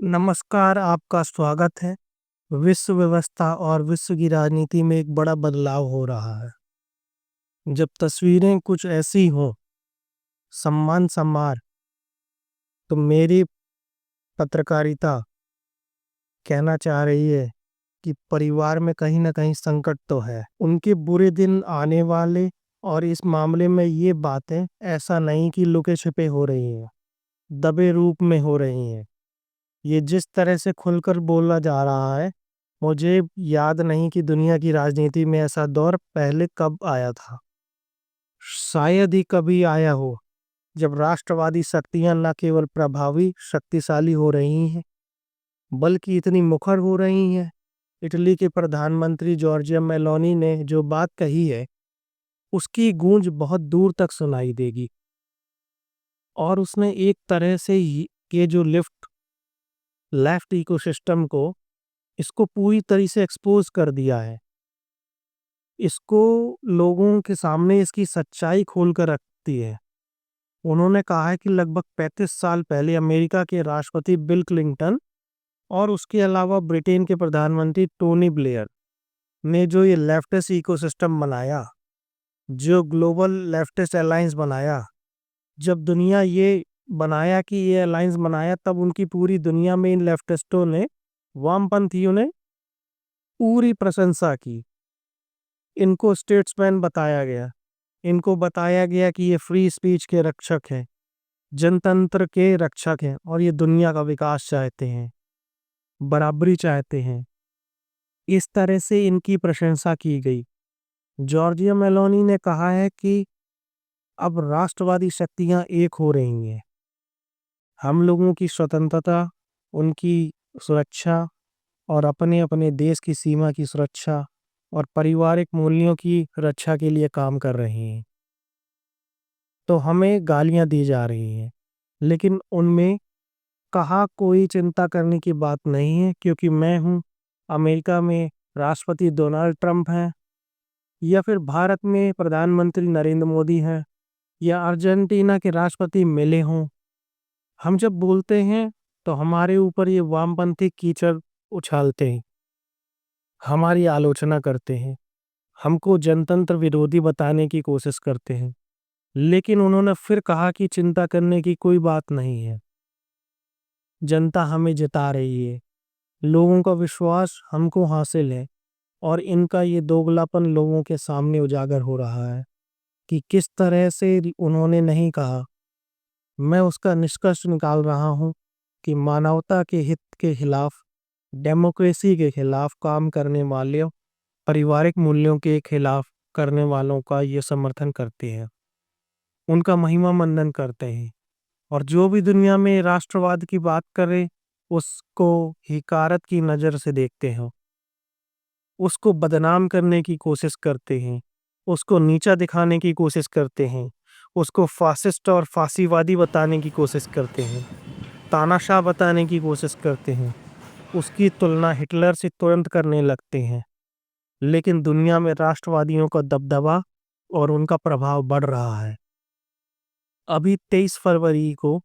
नमस्कार, आपका स्वागत है। विश्व व्यवस्था और विश्व की राजनीति में एक बड़ा बदलाव हो रहा है। जब तस्वीरें कुछ ऐसी हों, सम्मान समार, तो मेरी पत्रकारिता कहना चाह रही है कि परिवार में कहीं न कहीं संकट तो है। उनके बुरे दिन आने वाले और इस मामले में ये बातें ऐसा नहीं कि लुके-छिपे हो रही हैं, दबे रूप में हो रही हैं। ये जिस तरह से खुलकर बोला जा रहा है, मुझे याद नहीं कि दुनिया की राजनीति में ऐसा दौर पहले कब आया था। शायद ही कभी आया हो, जब राष्ट्रवादी शक्तियां न केवल प्रभावी, शक्तिशाली हो रही हैं, बल्कि इतनी मुखर हो रही हैं। इटली के प्रधानमंत्री जॉर्जिया मेलोनी ने जो बात कही है, उसकी गूंज बहुत दूर तक सुनाई देगी। और उसने एक तरह से ये जो लेफ्ट इकोसिस्टम को इसको पूरी तरह से एक्सपोज कर दिया है। इसको लोगों के सामने इसकी सच्चाई खोल कर रखती है। उन्होंने कहा है कि लगभग 35 साल पहले अमेरिका के राष्ट्रपति बिल क्लिंटन और उसके अलावा ब्रिटेन के प्रधानमंत्री टोनी ब्लेयर ने जो ये लेफ्टिस्ट इकोसिस्टम बनाया, जो ग्लोबल लेफ्टिस्ट अलायंस बनाया, जब दुनिया ये बनाया कि ये अलायंस बनाया, तब उनकी पूरी दुनिया में इन लेफ्टिस्टों ने, वामपंथियों ने पूरी प्रशंसा की। इनको स्टेट्समैन बताया गया। इनको बताया गया कि ये फ्री स्पीच के रक्षक हैं, जनतंत्र के रक्षक हैं और ये दुनिया का विकास चाहते हैं, बराबरी चाहते हैं। इस तरह से इनकी प्रशंसा की गई। जॉर्जिया मेलोनी ने कहा है कि अब राष्ट्रवादी शक्तियां एक हो रही हैं। हम लोगों की स्वतंत्रता, उनकी सुरक्षा और अपने अपने देश की सीमा की सुरक्षा और पारिवारिक मूल्यों की रक्षा के लिए काम कर रहे हैं। तो हमें गालियां दी जा रही हैं, लेकिन उनमें कहा कोई चिंता करने की बात नहीं है, क्योंकि मैं हूं, अमेरिका में राष्ट्रपति डोनाल्ड ट्रंप हैं, या फिर भारत में प्रधानमंत्री नरेंद्र मोदी हैं, या अर्जेंटीना के राष्ट्रपति मिले हों। हम जब बोलते हैं तो हमारे ऊपर ये वामपंथी कीचड़ उछालते हैं, हमारी आलोचना करते हैं, हमको जनतंत्र विरोधी बताने की कोशिश करते हैं। लेकिन उन्होंने फिर कहा कि चिंता करने की कोई बात नहीं है, जनता हमें जिता रही है, लोगों का विश्वास हमको हासिल है। और इनका ये दोगलापन लोगों के सामने उजागर हो रहा है कि किस तरह से उन्होंने नहीं कहा। मैं उसका निष्कर्ष निकाल रहा हूं कि मानवता के हित के खिलाफ, डेमोक्रेसी के खिलाफ काम करने वाले, पारिवारिक मूल्यों के खिलाफ करने वालों का ये समर्थन करते हैं, उनका महिमा मंडन करते हैं। और जो भी दुनिया में राष्ट्रवाद की बात करे, उसको हिकारत की नज़र से देखते हैं, उसको बदनाम करने की कोशिश करते हैं, उसको नीचा दिखाने की कोशिश करते हैं, उसको फासिस्ट और फासीवादी बताने की कोशिश करते हैं, तानाशाह बताने की कोशिश करते हैं, उसकी तुलना हिटलर से तुरंत करने लगते हैं। लेकिन दुनिया में राष्ट्रवादियों का दबदबा और उनका प्रभाव बढ़ रहा है। अभी 23 फरवरी को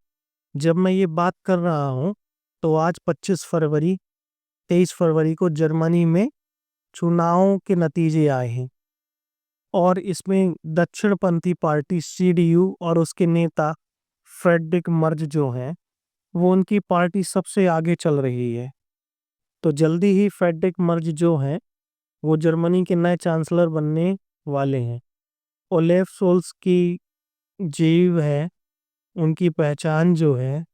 जब मैं ये बात कर रहा हूँ, तो आज 23 फरवरी को जर्मनी में चुनावों के नतीजे आए हैं और इसमें दक्षिणपंथी पार्टी सीडीयू और उसके नेता फ्रेडरिक मर्ज जो हैं, वो उनकी पार्टी सबसे आगे चल रही है। तो जल्दी ही फ्रेडरिक मर्ज जो हैं, वो जर्मनी के नए चांसलर बनने वाले हैं। ओलेफ सोल्स की जीव है, उनकी पहचान जो है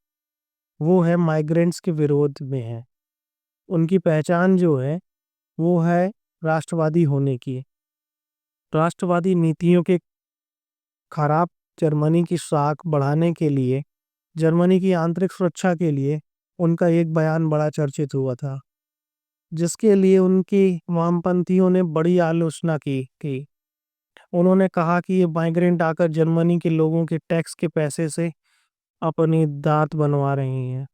वो है माइग्रेंट्स के विरोध में है। उनकी पहचान जो है वो है राष्ट्रवादी होने की। राष्ट्रवादी नीतियों के खराब जर्मनी की साख बढ़ाने के लिए, जर्मनी की आंतरिक सुरक्षा के लिए उनका एक बयान बड़ा चर्चित हुआ था, जिसके लिए उनकी वामपंथियों ने बड़ी आलोचना की। उन्होंने कहा कि ये माइग्रेंट आकर जर्मनी के लोगों के टैक्स के पैसे से अपनी दांत बनवा रही हैं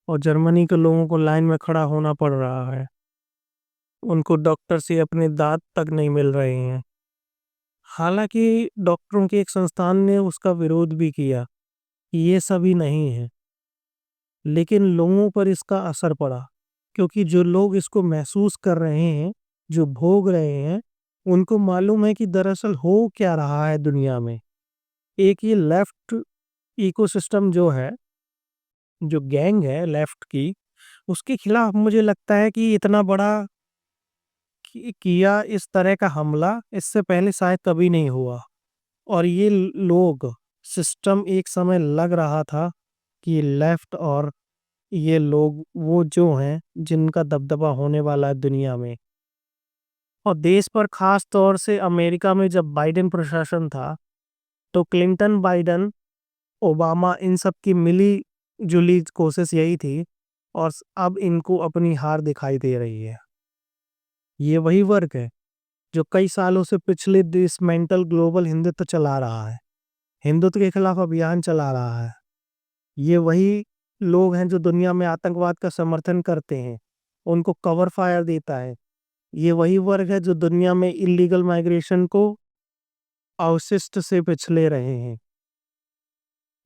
और जर्मनी के लोगों को लाइन में खड़ा होना पड़ रहा है। उनको डॉक्टर से अपने दांत तक नहीं मिल रहे हैं। हालांकि डॉक्टरों के एक संस्थान ने उसका विरोध भी किया कि ये सभी नहीं है। लेकिन लोगों पर इसका असर पड़ा, क्योंकि जो लोग इसको महसूस कर रहे हैं, जो भोग रहे हैं, उनको मालूम है कि दरअसल हो क्या रहा है दुनिया में। एक ये लेफ्ट इकोसिस्टम जो है, जो गैंग है लेफ्ट की, उसके खिलाफ मुझे लगता है कि इतना बड़ा किया इस तरह का हमला इससे पहले शायद कभी नहीं हुआ। और ये लोग, सिस्टम एक समय लग रहा था कि लेफ्ट और ये लोग वो जो हैं जिनका दबदबा होने वाला है दुनिया में। और देश पर खास तौर से अमेरिका में जब बाइडेन प्रशासन था, तो क्लिंटन, बाइडेन, ओबामा, इन सब की मिली जुली कोशिश यही थी। और अब इनको अपनी हार दिखाई दे रही है। ये वही वर्ग है जो कई सालों से पिछले डिसमेंटल ग्लोबल हिंदुत्व चला रहा है, हिंदुत्व के खिलाफ अभियान चला रहा है। ये वही लोग हैं जो दुनिया में आतंकवाद का समर्थन करते हैं, उनको कवर फायर देता है। ये वही वर्ग है जो दुनिया में इलीगल माइग्रेशन को अवशिष्ट से पिछले रहे हैं,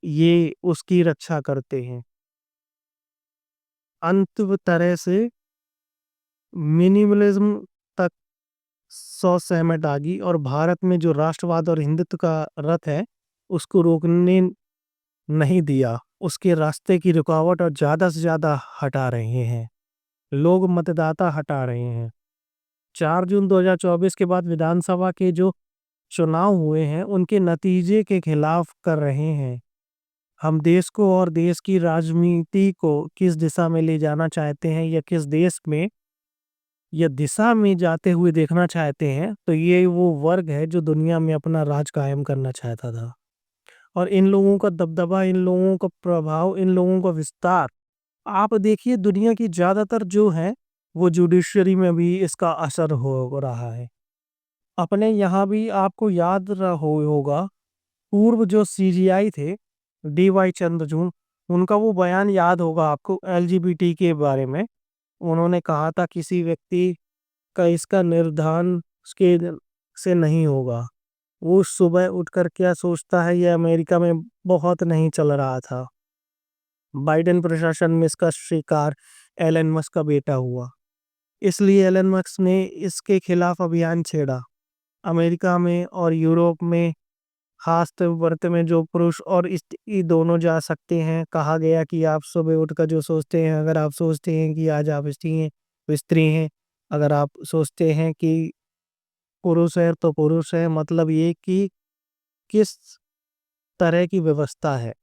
ये उसकी रक्षा करते हैं। अंत तरह से मिनिमलिज्म तक सौ सहमत आ गई, और भारत में जो राष्ट्रवाद और हिंदुत्व का रथ है उसको रोकने नहीं दिया। उसके रास्ते की रुकावट और ज्यादा से ज्यादा हटा रहे हैं लोग, मतदाता हटा रहे हैं। 4 जून 2024 के बाद विधानसभा के जो चुनाव हुए हैं उनके नतीजे के खिलाफ कर रहे हैं। हम देश को और देश की राजनीति को किस दिशा में ले जाना चाहते हैं, या किस देश में या दिशा में जाते हुए देखना चाहते हैं, तो ये वो वर्ग है जो दुनिया में अपना राज कायम करना चाहता था। और इन लोगों का दबदबा, इन लोगों का प्रभाव, इन लोगों का विस्तार, आप देखिए दुनिया की ज्यादातर जो है वो जुडिशरी में भी इसका असर हो रहा है। अपने यहाँ भी आपको याद होगा, पूर्व जो सीजीआई थे, डीवाई चंद्रचूड़, उनका वो बयान याद होगा आपको एलजीबीटी के बारे में। उन्होंने कहा था किसी व्यक्ति का इसका निर्धारण उसके से नहीं होगा, वो सुबह उठकर क्या सोचता है, ये अमेरिका में बहुत नहीं चल रहा था। बाइडेन प्रशासन में इसका शिकार एलन मस्क का बेटा हुआ, इसलिए एलन मस्क ने इसके खिलाफ अभियान छेड़ा। अमेरिका में और यूरोप में खास वर्त में जो पुरुष और स्त्री दोनों जा सकते हैं, कहा गया कि आप सुबह उठकर जो सोचते हैं, अगर आप सोचते हैं कि आज आप स्त्री हैं तो स्त्री हैं, अगर आप सोचते हैं कि पुरुष है तो पुरुष है। मतलब ये कि किस तरह की व्यवस्था है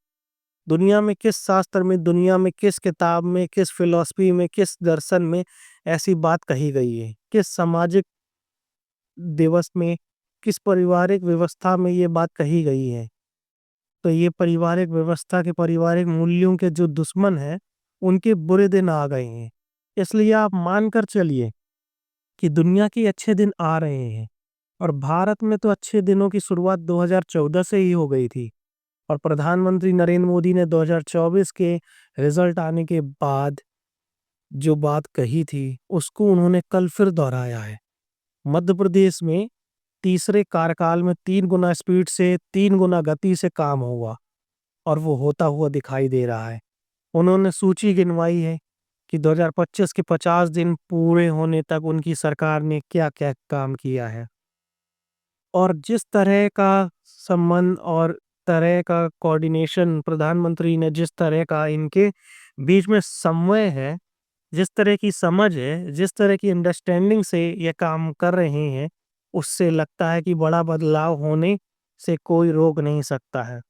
दुनिया में, किस शास्त्र में, दुनिया में किस किताब में, किस फिलॉसफी में, किस दर्शन में ऐसी बात कही गई है, किस सामाजिक दिवस में, किस पारिवारिक व्यवस्था में ये बात कही गई है। तो ये पारिवारिक व्यवस्था के, पारिवारिक मूल्यों के जो दुश्मन हैं, उनके बुरे दिन आ गए हैं। इसलिए आप मानकर चलिए कि दुनिया के अच्छे दिन आ रहे हैं। और भारत में तो अच्छे दिनों की शुरुआत 2014 से ही हो गई थी। और प्रधानमंत्री नरेंद्र मोदी ने 2024 के रिजल्ट आने के बाद जो बात कही थी उसको उन्होंने कल फिर दोहराया है। मध्य प्रदेश में तीसरे कार्यकाल में 3 गुना स्पीड से, 3 गुना गति से काम होगा, और वो होता हुआ दिखाई दे रहा है। उन्होंने सूची गिनवाई है कि 2025 के 50 दिन पूरे होने तक उनकी सरकार ने क्या क्या काम किया है। और जिस तरह का संबंध और तरह का कोऑर्डिनेशन प्रधानमंत्री ने, जिस तरह का इनके बीच में समन्वय है, जिस तरह की समझ है, जिस तरह की अंडरस्टैंडिंग से ये काम कर रहे हैं, उससे लगता है कि बड़ा बदलाव होने से कोई रोक नहीं सकता है।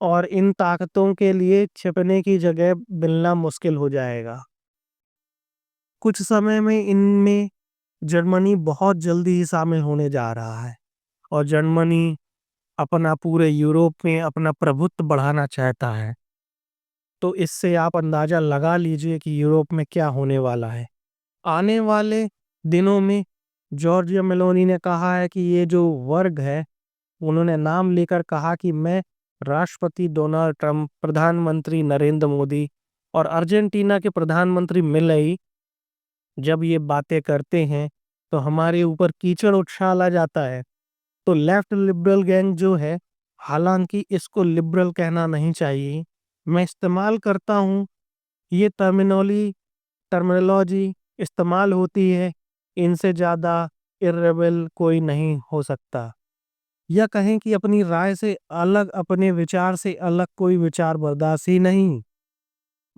और इन ताकतों के लिए छिपने की जगह मिलना मुश्किल हो जाएगा। कुछ समय में इनमें जर्मनी बहुत जल्दी ही शामिल होने जा रहा है, और जर्मनी अपना पूरे यूरोप में अपना प्रभुत्व बढ़ाना चाहता है। तो इससे आप अंदाजा लगा लीजिए कि यूरोप में क्या होने वाला है आने वाले दिनों में। जॉर्जिया मेलोनी ने कहा है कि ये जो वर्ग है, उन्होंने नाम लेकर कहा कि मैं राष्ट्रपति डोनाल्ड ट्रंप, प्रधानमंत्री नरेंद्र मोदी और अर्जेंटीना के प्रधानमंत्री मिलई जब ये बातें करते हैं तो हमारे ऊपर कीचड़ उछाला जाता है। तो लेफ्ट लिबरल गैंग जो है, हालांकि इसको लिबरल कहना नहीं चाहिए, मैं इस्तेमाल करता हूँ ये टर्मिनोलॉजी इस्तेमाल होती है, इनसे ज़्यादा इर्रेबल कोई नहीं हो सकता। या कहें कि अपनी राय से अलग, अपने विचार से अलग कोई विचार बर्दाश्त ही नहीं।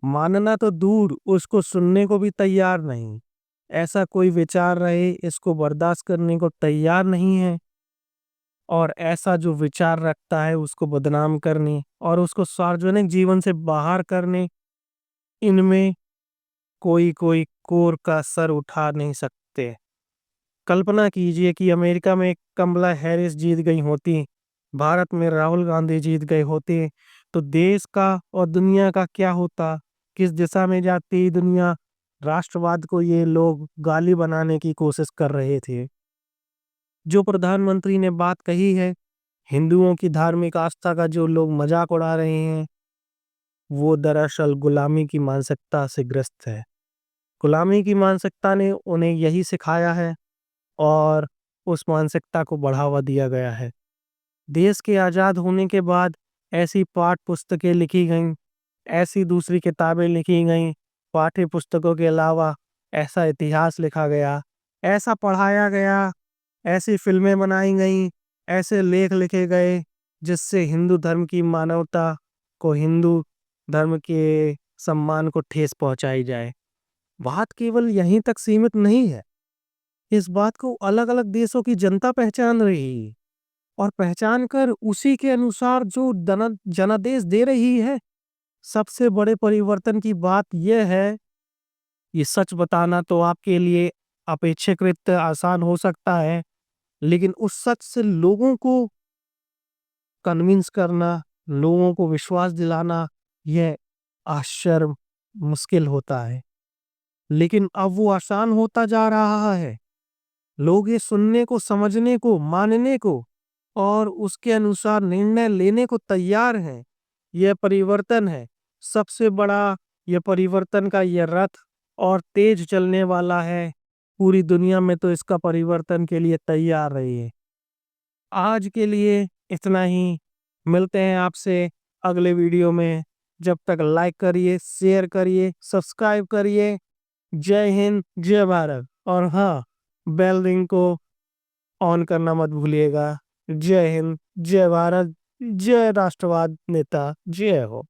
मानना तो दूर, उसको सुनने को भी तैयार नहीं। ऐसा कोई विचार रहे, इसको बर्दाश्त करने को तैयार नहीं है। और ऐसा जो विचार रखता है उसको बदनाम करने और उसको सार्वजनिक जीवन से बाहर करने, इनमें कोई कोई कोर का सर उठा नहीं सकते। कल्पना कीजिए कि अमेरिका में कमला हैरिस जीत गई होती, भारत में राहुल गांधी जीत गए होते, तो देश का और दुनिया का क्या होता? किस दिशा में जाती दुनिया? राष्ट्रवाद को ये लोग गाली बनाने की कोशिश कर रहे थे। जो प्रधानमंत्री ने बात कही है, हिंदुओं की धार्मिक आस्था का जो लोग मजाक उड़ा रहे हैं, वो दरअसल गुलामी की मानसिकता से ग्रस्त है। गुलामी की मानसिकता ने उन्हें यही सिखाया है और उस मानसिकता को बढ़ावा दिया गया है। देश के आज़ाद होने के बाद ऐसी पाठ्य पुस्तकें लिखी गईं, ऐसी दूसरी किताबें लिखी गईं, पाठ्य पुस्तकों के अलावा ऐसा इतिहास लिखा गया, ऐसा पढ़ाया गया, ऐसी फिल्में बनाई गईं, ऐसे लेख लिखे गए, जिससे हिंदू धर्म की मानवता को, हिंदू धर्म के सम्मान को ठेस पहुंचाई जाए। बात केवल यहीं तक सीमित नहीं है। इस बात को अलग-अलग देशों की जनता पहचान रही है और पहचान कर उसी के अनुसार जो जनादेश दे रही है। सबसे बड़े परिवर्तन की बात यह है, ये सच बताना तो आपके लिए अपेक्षाकृत आसान हो सकता है, लेकिन उस सच से लोगों को कन्विंस करना, लोगों को विश्वास दिलाना, यह आश्चर्य मुश्किल होता है। लेकिन अब वो आसान होता जा रहा है। लोग ये सुनने को, समझने को, मानने को और उसके अनुसार निर्णय लेने को तैयार हैं। यह परिवर्तन है सबसे बड़ा। यह परिवर्तन का यह रथ और तेज चलने वाला है। पूरी दुनिया में तो इसका परिवर्तन के लिए तैयार रहिए। आज के लिए इतना ही। मिलते हैं आपसे अगले वीडियो में। जब तक लाइक करिए, शेयर करिए, सब्सक्राइब करिए। जय हिंद, जय भारत। और हाँ, बेल रिंग को ऑन करना मत भूलिएगा। जय हिंद, जय भारत, जय राष्ट्रवाद नेता, जय हो।